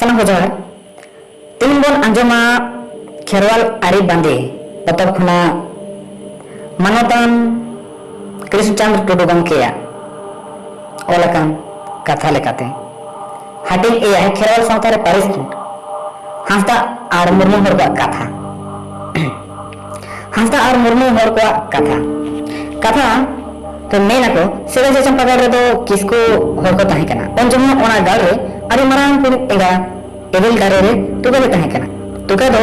सानाम को जोहार तीन बन आंजमा खेरवाल आरी बांदे पतब खुना मानवतान कृष्णचंद्र टुडू गमकेया ओलकान कथा लेकाते हाटिंग ए है खेरवाल सावतारे पारिस हांसदा आर मुर्मू हर को कथा हांसदा आर मुर्मू हर को कथा कथा तो मेना को सेवा से चंपागढ़ रे तो किसको हर को ताहे कना पंचम ओना गाल रे अरे मरान कुन एगा एबेल दारे रे तुका ले ताहे कना तुका दो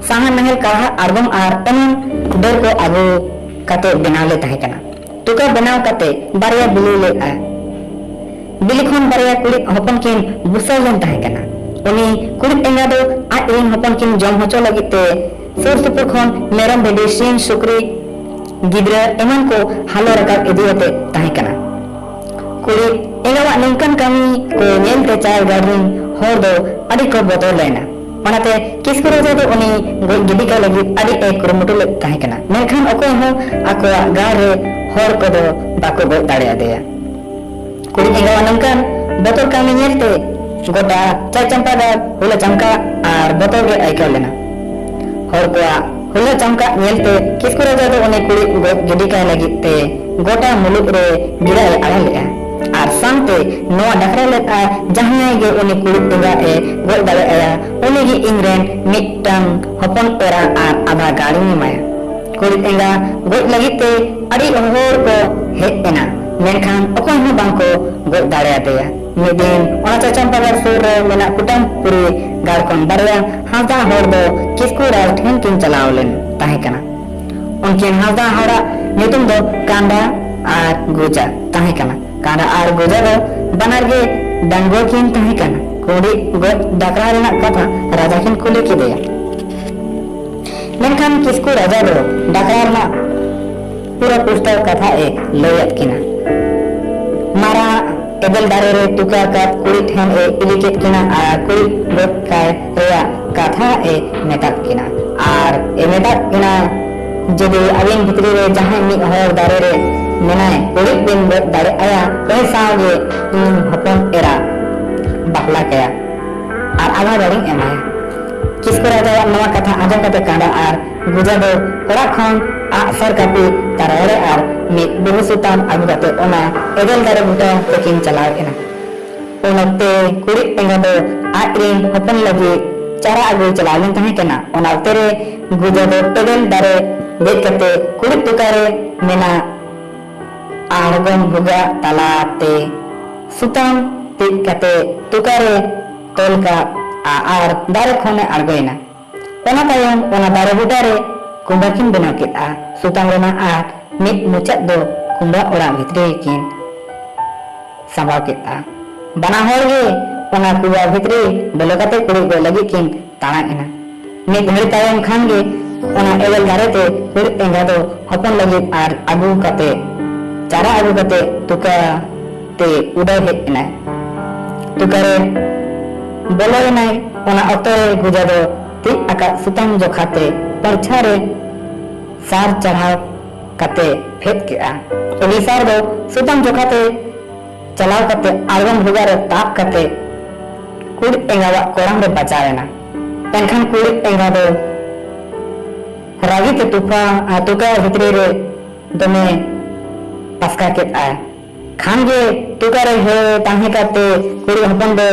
साहा नहल काहा आरबम आर एमन डर को आगो कते बनाव ले ताहे कना तुका बनाव कते बारिया बिली ले आ बिली खन बारिया कुड़ी हपन किन बुसा लेन ताहे कना उनी कुड़ी एंगा दो आ इन हपन किन जम होचो लगिते सुर सुपुर खन मेरम बेडी सिंह सुक्री गिद्रा एमन को हालो रकाब इदियते ताहे कना कुड़ी एंगा निंकन कमी को नेलते चाय गार्डन होर दो अडी को बदल लेना ओनाते किसको रोजे दो उनी गिडी का लगी अडी एक कुरुमुटु ले ताहे कना मेनखान ओको हो आको गार रे होर को दो बाको गो दाड़े आदेया कुड़ी एंगा निंकन बतोर कमी नेलते गोटा चाय चंपा दा हुला चमका आर बतोर गे आइका लेना होर को हुला चमका नेलते किसको रोजे दो उनी कुड़ी गिडी का लगी ते गोटा मुलुक रे गिरा आड़ा लेया आर सांते नोआ डकरा लेता जहां गे उनी कुड़ी एंगा ए गोल दाले आया उनी गी इंग्रेन मिटन हपन पेरा आर आधा गाड़ी में माया कुड़ी एंगा गोल लगिते अड़ी होर को हेज एना मेनखान ओको हो बांको गोल दाले आतेया मिदिन ओना चंपागढ़ सुर रे मेना कुटम पुरी गाड़कन बारिया हांसदा होर दो किसको राज ठेन किन चलाव लेन ताहे कना उनकिन हांसदा हरा ᱧᱩᱛᱩᱢ दो कांडा आर गुजा ताहे कना कांडा आर गुजा दो बनार गे डांगो किन ताहे कना कोडी गो डाकरा रेना कथा राजा किन कुले किदेया मेनखान किसको राजा दो डाकरा रेना पूरा पुस्तक कथा ए लयत किना मारा एबेल दारे रे तुका का कुड़ी ठेन ए इलिकेट किना आर कुड़ी गो काय रेया कथा ए मेटात किना आर ए मेटात किना जदि अबिन भितरी रे जहां मी हर दारे रे मेनाय कुड़ी दिन गो दारे आया ए सागे इन हपन एरा बापला कया आर आगा दारी एमाय किसको राजा नवा कथा आजम कते कांडा आर गुजा दो कोड़ा खन आ सर कापी तारारे आर मी बुरुसुतान आगु कते ओना एगल दारे बुटा तेकिन चलाव एना ओनते कुड़ी एंगा दो आरिन हपन लगी चारा आगु चलावन ताहे केना ओना तेरे गुजा दो एगल दारे देख कते कुड़ी तुकारे मेना आरगम हुगा तलाते सुताम तिक कते तुकारे तोलका आर दारे खोने आरगोइना ओना तायम ओना दारे बुटारे कुंबा किन बना केता सुताम रेना आर मिट मुचात दो कुंबा ओड़ा भितरे किन संभाव केता बना होर गे ओना कुंबा भितरे बोलो कते कुड़ी गो लगी किन ताना एना मिट घड़ी तायम खान गे ओना एगल दारे ते कुड़ी एंगा दो हपन लगी आर आगु कते चारा आगु कते तुका ते उड़ाय हेज एना तुकारे बोलो एना ओना अक्तरे गुजा दो ति आका सुताम जोखाते परछारे सार चढ़ाव कते फेद केआ ओली सार दो सुताम जोखाते चलाव कते आलगम हुगारे ताप कते कुड़ी एंगावा कोराम रे बचावेना एनखान कुड़ी एंगा दो रागी ते तुका भितरे रे दमे पसका के आ खान गे तुका रे हे ताहे कते कुड़ी हपन दो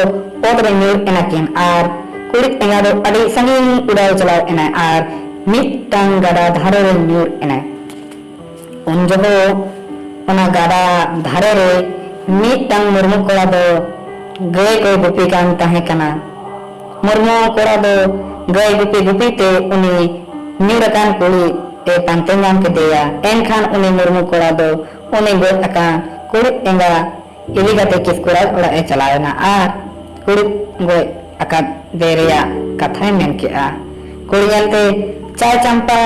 ओद रे न्यूर एना किन आर कुड़ी एंगा दो अडी संगीन उड़ाव चलाव एना आर मिटटांग गाडा धारे रे न्यूर एना उन जबो ओना गाडा धारे रे मिटटांग मुर्मू कोड़ा दो गए को गुपी कान ताहे कना मुर्मू कोड़ा दो गए गुपी गुपी ते उनी न्यूरकान कुड़ी ए पांतेंगाम के देया एनखान उनी मुर्मू कोड़ा दो उनी गो अकान कुड़ी एंगा इली कते किसकुरा ओड़ा ए चलावेना आर कुड़ी गो अका देरिया कथाय मेन केआ कुड़ी यलते चाय चंपा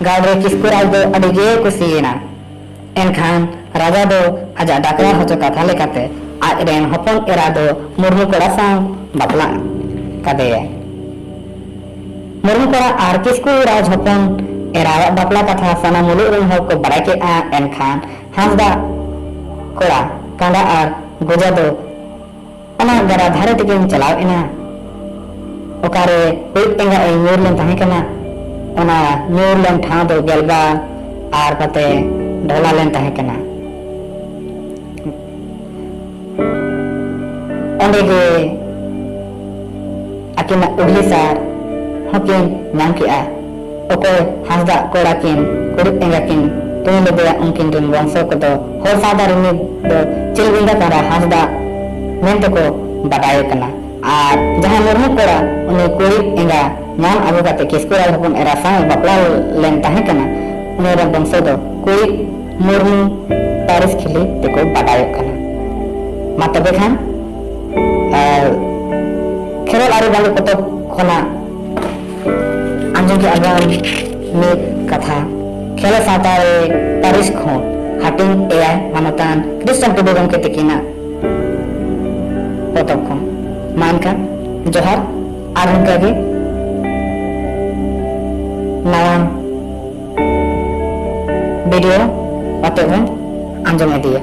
गावरे किसकुरा दो अडी गे कुसीना एनखान राजा दो आजा डाकरा होचो कथा लेकाते आज रेन हपन एरा दो मुर्मू कोड़ा सांग बापला कदेया मुर्मू कोड़ा आर किसकु राज हपन एरावा बापला कथा साना मुलुक रेन हर को बड़ाय के आ एनखान हांसदा कोड़ा कांडा आर गुजा दो ओना गरा धारे तेकिन चलाव एना ओकारे कुड़ी एंगा ए ᱧᱩᱨ len tahe kana ona ᱧᱩᱨ len ᱴᱷᱟᱶ ᱫᱚ ᱜᱮᱞᱵᱟ ᱟᱨ ᱠᱟᱛᱮ ᱰᱷᱚᱞᱟ len tahe kana onde ge akina ugli sar hokin nyam ki a okoy hasda kora kin kuड़ी एंगा किन तुम लेबे उनकिन दिन वंशो को तो हर साधारण में तो चिलबिंदा करा hasda मेंतो को बडाय kana আর जहां मुर्मू कोड़ा उन्हें कुड़ी एंगा नाम आगू काते किसकोरा हपन एरा सा बपला लेन ताहे kana उनेरा वंशो दो कुड़ी मुर्मू पारिस खिली तेको बडाय kana मा तबे खान खेरल आरो बांगे पतो खोना आंजो के आगाम में कथा खेल सातारे पारिस खो हाटिंग एआई मानतान क्रिश्चियन टुडे गम के तिकिना पतो खो मानका जोहार आर उनका के नाम वीडियो अतः अंजम दिया।